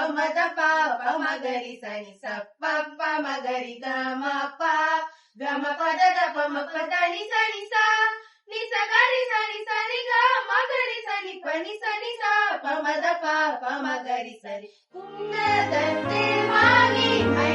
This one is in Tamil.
மத பா பமகரி சனி சப்ப பமகரி கம பா கம பத பம பதனி சனி சா நி சகரி சனி சனி க மகரி சனி பனி சனி சா பமத பா பமகரி சனி குன்னதத்தில் வாங்கி மை